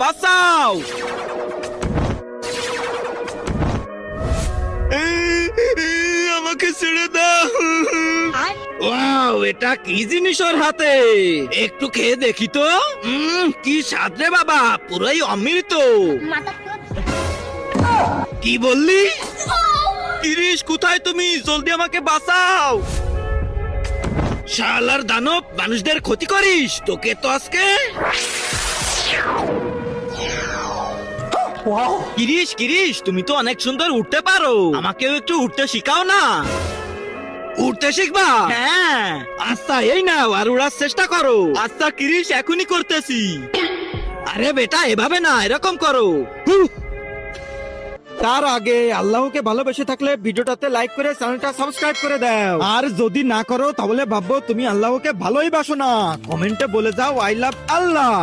বাঁচাও। আমাকে ছেড়ে দাও। ওয়াও, এটা কি জিনিস ওর হাতে? একটু খেয়ে দেখি তো। কি স্বাদ রে বাবা, পুরাই অমৃত। কি বললি? কিরিশ, কোথায় তুমি? জলদি আমাকে বাঁচাও। শালার দানব, মানুষদের ক্ষতি করিস, তোকে তো আজকে। কিরিশ কিরিশ, তুমি তো অনেক সুন্দর উঠতে পারো, আমাকেও একটু উঠতে শিখাও না। উঠতে শিখবা? হ্যাঁ। আচ্ছা, এই নাও, আর উড়ার চেষ্টা করো। আচ্ছা কিরিশ, এখনই করতেছি। আরে বেটা, এভাবে না, এরকম করো। তার আগে আল্লাহকে ভালোবেসে থাকলে ভিডিওটাতে লাইক করে চ্যানেলটা সাবস্ক্রাইব করে দাও, আর যদি না করো তাহলে ভাববো তুমি আল্লাহকে ভালোই বাসো না। কমেন্টে বলে যাও আই লাভ আল্লাহ।